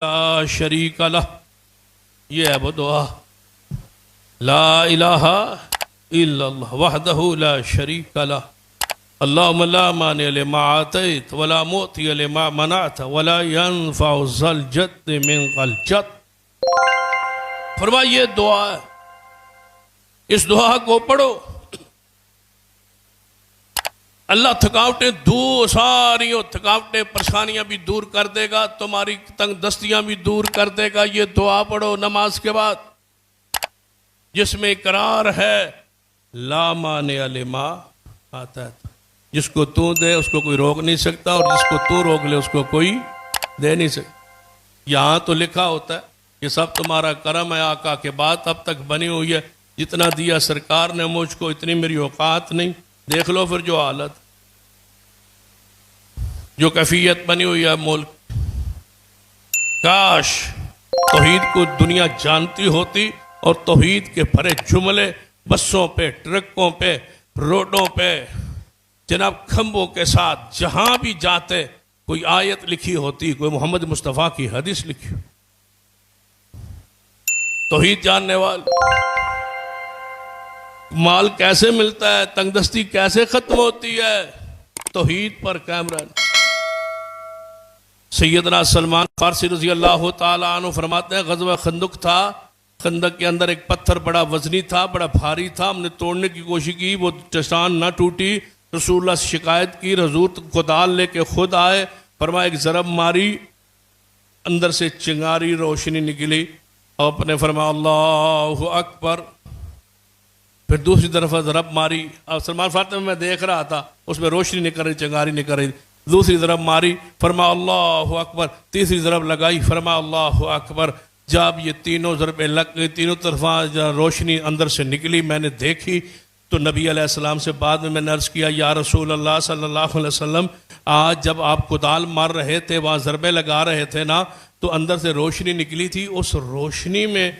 لا شریک لہ، یہ ہے وہ دعا، لا الہ الا اللہ وحدہ لا شریک لہ، اللہم لا مانع لما آتیت ولا معطی لما منعت ولا ينفع ذا الجد منک الجد۔ فرمایا یہ دعا ہے، اس دعا کو پڑھو، اللہ تھکاوٹیں ساری تھکاوٹیں پریشانیاں بھی دور کر دے گا، تمہاری تنگ دستیاں بھی دور کر دے گا۔ یہ دعا پڑھو نماز کے بعد، جس میں اقرار ہے لا مانع لما آتیت، جس کو تو دے اس کو کوئی روک نہیں سکتا، اور جس کو تو روک لے اس کو کوئی دے نہیں سکتا۔ یہاں تو لکھا ہوتا ہے یہ سب تمہارا کرم ہے، آقا کے بعد اب تک بنی ہوئی ہے، جتنا دیا سرکار نے مجھ کو اتنی میری اوقات نہیں۔ دیکھ لو پھر جو حالت، جو کیفیت بنی ہوئی ہے ملک، کاش توحید کو دنیا جانتی ہوتی اور توحید کے بھرے جملے بسوں پہ، ٹرکوں پہ، روڈوں پہ جناب کھمبوں کے ساتھ جہاں بھی جاتے کوئی آیت لکھی ہوتی، کوئی محمد مصطفیٰ کی حدیث لکھی، توحید جاننے والے۔ مال کیسے ملتا ہے، تنگ دستی کیسے ختم ہوتی ہے، توحید پر قائم رہنا۔ سیدنا سلمان فارسی رضی اللہ تعالیٰ عنہ فرماتے ہیں غزوہ خندق تھا، خندق کے اندر ایک پتھر بڑا وزنی تھا، بڑا بھاری تھا، ہم نے توڑنے کی کوشش کی، وہ چٹان نہ ٹوٹی، رسول اللہ سے شکایت کی، حضور کدال لے کے خود آئے، فرمایا ایک ضرب ماری، اندر سے چنگاری روشنی نکلی، اور اپنے فرمایا اللہ اکبر، پھر دوسری طرف ضرب ماری، اور سلمان فاطمہ میں دیکھ رہا تھا، اس میں روشنی نکل رہی، چنگاری نکل رہی، دوسری ضرب ماری، فرمایا اللہ اکبر، تیسری ضرب لگائی، فرمایا اللہ اکبر۔ جب یہ تینوں ضربیں لگ گئی، تینوں طرف روشنی اندر سے نکلی، میں نے دیکھی تو نبی علیہ السلام سے بعد میں نے عرض کیا یا رسول اللہ صلی اللہ علیہ وسلم، آج جب آپ کدال مار رہے تھے، وہاں ضربیں لگا رہے تھے نا، تو اندر سے روشنی نکلی تھی، اس روشنی میں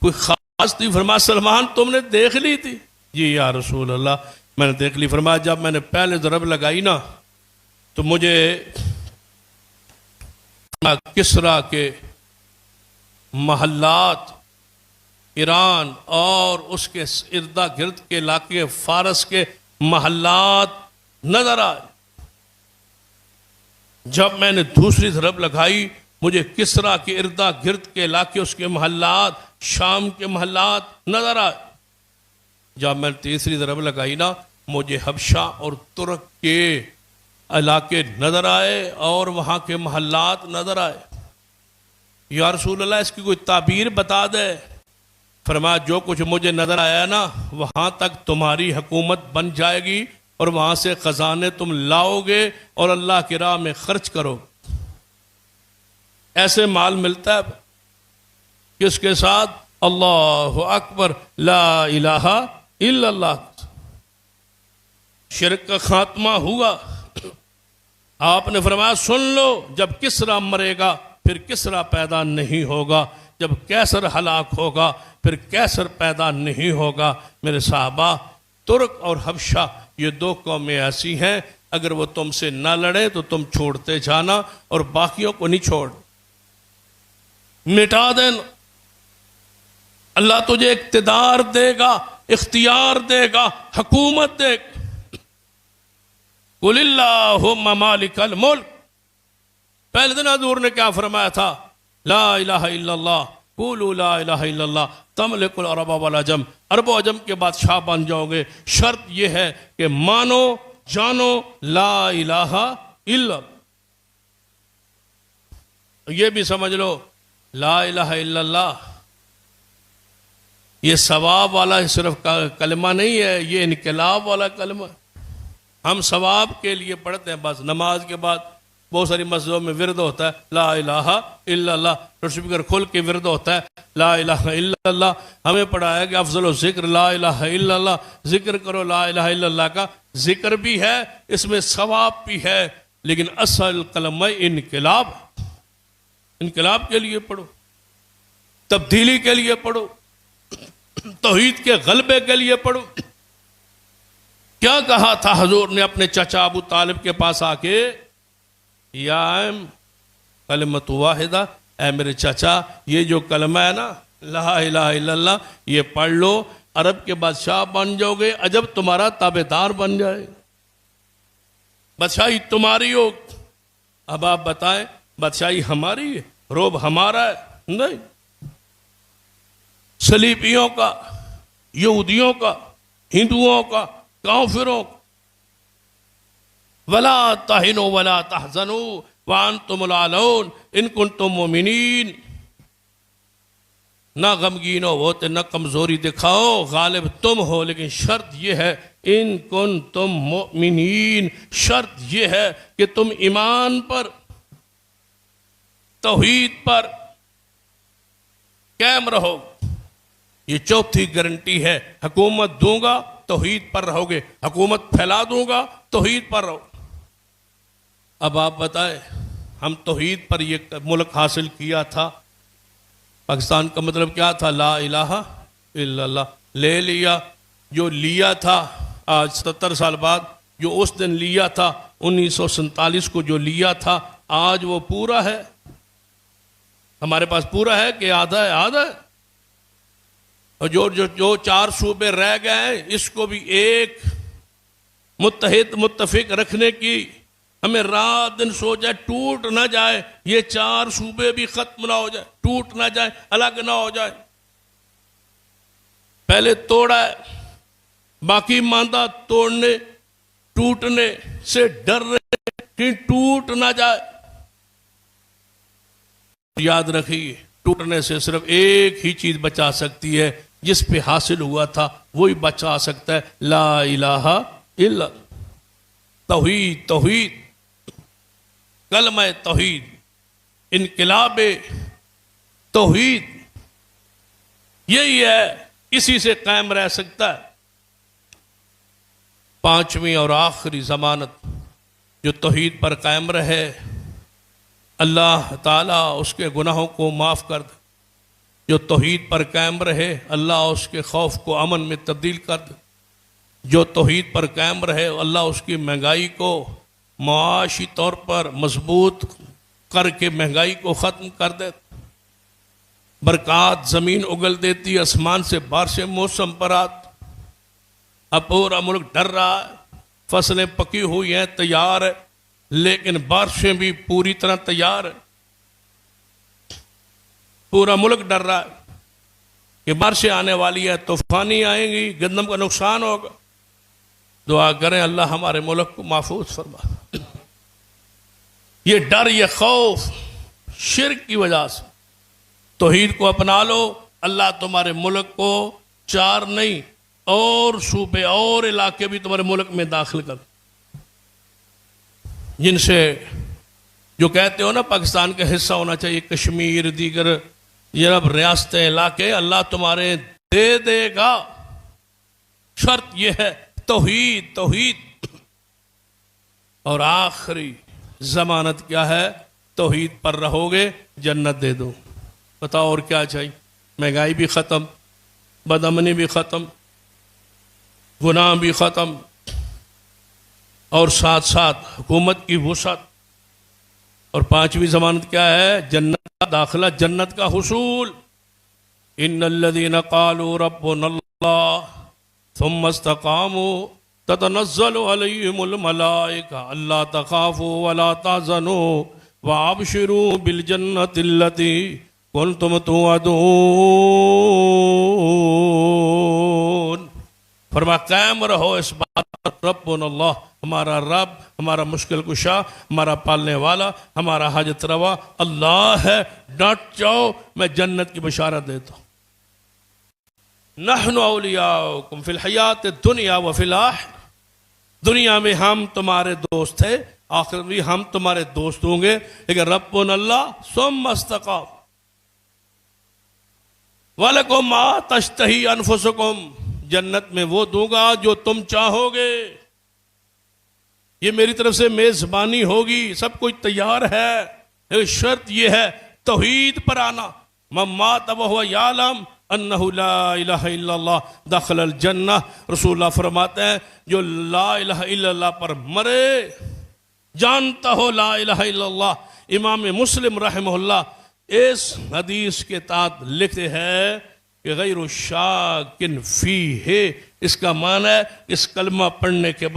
کوئی خاص تھی؟ فرمایا سلمان تم نے دیکھ لی تھی؟ جی یا رسول اللہ میں نے دیکھ لی۔ فرمایا جب میں نے پہلے ضرب لگائی نا تو مجھے کسریٰ کے محلات ایران اور اس کے اردا گرد کے علاقے فارس کے محلات نظر آئے۔ جب میں نے دوسری ضرب لگائی مجھے کسریٰ کے اردا گرد کے علاقے، اس کے محلات، شام کے محلات نظر آئے۔ جب میں نے تیسری ضرب لگائی نا مجھے حبشہ اور ترک کے علاقے نظر آئے اور وہاں کے محلات نظر آئے۔ یا رسول اللہ اس کی کوئی تعبیر بتا دے۔ فرمایا جو کچھ مجھے نظر آیا نا وہاں تک تمہاری حکومت بن جائے گی، اور وہاں سے خزانے تم لاؤ گے اور اللہ کی راہ میں خرچ کرو۔ ایسے مال ملتا ہے کس کے ساتھ؟ اللہ اکبر، لا الہ الا اللہ۔ شرک کا خاتمہ ہوا۔ آپ نے فرمایا سن لو، جب کسریٰ مرے گا پھر کسریٰ پیدا نہیں ہوگا، جب کیسر ہلاک ہوگا پھر کیسر پیدا نہیں ہوگا۔ میرے صحابہ، ترک اور حبشہ یہ دو قومیں ایسی ہیں اگر وہ تم سے نہ لڑے تو تم چھوڑتے جانا اور باقیوں کو نہیں چھوڑ، مٹا دینا۔ اللہ تجھے اقتدار دے گا، اختیار دے گا، حکومت دے گا۔ قل اللہم مالک الملک، پہلے دن حضور نے کیا فرمایا تھا؟ لا الہ الا اللہ، قولوا لا الہ الا اللہ تملک العرب والعجم، عرب و عجم کے بادشاہ بن جاؤ گے۔ شرط یہ ہے کہ مانو جانو لا الہ الا اللہ۔ یہ بھی سمجھ لو لا الہ الا اللہ یہ ثواب والا صرف کلمہ نہیں ہے، یہ انقلاب والا کلمہ ہے۔ ہم ثواب کے لیے پڑھتے ہیں بس، نماز کے بعد بہت ساری مسجدوں میں ورد ہوتا ہے لا الہ الا اللہ، لاؤڈ اسپیکر کھول کے ورد ہوتا ہے لا الہ الا اللہ۔ ہمیں پڑھایا کہ افضل الذکر لا الہ الا اللہ، ذکر کرو لا الہ الا اللہ کا، ذکر بھی ہے اس میں ثواب بھی ہے، لیکن اصل کلمہ انقلاب، انقلاب کے لیے پڑھو، تبدیلی کے لیے پڑھو، توحید کے غلبے کے لیے پڑھو۔ کیا کہا تھا حضور نے اپنے چچا ابو طالب کے پاس آ کے؟ یا کلمۃ واحدہ اے میرے چچا یہ جو کلمہ ہے نا لا الہ الا اللہ یہ پڑھ لو، عرب کے بادشاہ بن جاؤ گے، عجب تمہارا تابعدار بن جائے، بادشاہی تمہاری ہو۔ اب آپ بتائیں بادشاہی ہماری ہے، روب ہمارا ہے؟ نہیں، صلیبیوں کا، یہودیوں کا، ہندوؤں کا، کافروں کا۔ ولا تہنوا ولا تحزنوا وانتم الاعلون ان کنتم مؤمنین، نہ غمگین ہوتے نہ کمزوری دکھاؤ، غالب تم ہو، لیکن شرط یہ ہے ان کنتم مؤمنین، شرط یہ ہے کہ تم ایمان پر، توحید پر قائم رہو۔ یہ چوتھی گارنٹی ہے، حکومت دوں گا توحید پر رہو گے، حکومت پھیلا دوں گا توحید پر رہو۔ اب آپ بتائیں ہم توحید پر یہ ملک حاصل کیا تھا، پاکستان کا مطلب کیا تھا؟ لا الہ الا اللہ، لے لیا جو لیا تھا، آج 70 سال بعد جو اس دن لیا تھا 1947 کو جو لیا تھا آج وہ پورا ہے، ہمارے پاس پورا ہے کہ آدھا ہے؟ آدھا ہے۔ اور جو 4 صوبے رہ گئے ہیں اس کو بھی ایک متحد متفق رکھنے کی ہمیں رات دن سو جائے، ٹوٹ نہ جائے، یہ 4 صوبے بھی ختم نہ ہو جائے، ٹوٹ نہ جائے، الگ نہ ہو جائے۔ پہلے توڑا ہے، باقی ماندہ توڑنے ٹوٹنے سے ڈر رہے کہ ٹوٹ نہ جائے۔ یاد رکھیے ٹوٹنے سے صرف ایک ہی چیز بچا سکتی ہے، جس پہ حاصل ہوا تھا وہی بچا سکتا ہے، لا الہ الا توحید، توحید، کلمہ توحید، انقلاب توحید، یہی ہے، اسی سے قائم رہ سکتا ہے۔ 5ویں اور آخری ضمانت جو توحید پر قائم رہے، اللہ تعالیٰ اس کے گناہوں کو معاف کر دے۔ جو توحید پر قائم رہے اللہ اس کے خوف کو امن میں تبدیل کر دے۔ جو توحید پر قائم رہے اللہ اس کی مہنگائی کو معاشی طور پر مضبوط کر کے مہنگائی کو ختم کر دے۔ برکات زمین اگل دیتی، آسمان سے بارشیں موسم پر آتی۔ اب پورا ملک ڈر رہا ہے، فصلیں پکی ہوئی ہیں، تیار ہے، لیکن بارشیں بھی پوری طرح تیار ہے۔ پورا ملک ڈر رہا ہے کہ بارشیں آنے والی ہے، طوفانی آئیں گی، گندم کا نقصان ہوگا۔ دعا کریں اللہ ہمارے ملک کو محفوظ فرما۔ یہ ڈر، یہ خوف شرک کی وجہ سے۔ توحید کو اپنا لو، اللہ تمہارے ملک کو 4 نہیں اور صوبے اور علاقے بھی تمہارے ملک میں داخل کر، جن سے جو کہتے ہو نا پاکستان کا حصہ ہونا چاہیے، کشمیر، دیگر یہ اب ریاستیں، علاقے اللہ تمہارے دے دے گا۔ شرط یہ ہے توحید، توحید۔ اور آخری ضمانت کیا ہے؟ توحید پر رہو گے جنت دے دو۔ بتاؤ اور کیا چاہیے؟ مہنگائی بھی ختم، بدامنی بھی ختم، گناہ بھی ختم، اور ساتھ ساتھ حکومت کی وسعت۔ اور 5ویں ضمانت کیا ہے؟ جنت کا داخلہ، جنت کا حصول۔ ان الذين قالوا ربنا الله ثم استقاموا تتنزل عليهم الملائكة الا تخافوا ولا تحزنوا وابشروا بالجنة التي كنتم توعدون۔ فرما قائم رہو اس بات پر، ربنا اللہ، ہمارا رب، ہمارا مشکل کشا، ہمارا پالنے والا، ہمارا حاجت روا اللہ ہے، ڈٹ جاؤ، میں جنت کی بشارت دیتا ہوں۔ نحن اولیاؤکم فی الحیات الدنیا وفی الآخرہ، دنیا میں ہم تمہارے دوست تھے، آخرت بھی ہم تمہارے دوست ہوں گے، لیکن ربنا اللہ ثم استقام وَلَكُمْ مَا تَشْتَهِي أَنفُسُكُمْ، جنت میں وہ دوں گا جو تم چاہو گے۔ یہ میری طرف سے میزبانی ہوگی، سب کچھ تیار ہے، شرط یہ ہے توحید پر آنا۔ مَن مَاتَ وَهُوَ يَعْلَمُ أَنَّهُ لَا إِلَهَ إِلَّا اللَّهُ دَخَلَ الْجَنَّةَ۔ رسول اللہ فرماتے ہیں جو لا الہ الا اللہ پر مرے، جانتا ہو لا الہ الا اللہ۔ امام مسلم رحمہ اللہ اس حدیث کے تحت لکھتے ہیں کہ غیر شاکن فی ہے، اس کا معنی ہے اس کلمہ پڑھنے کے بعد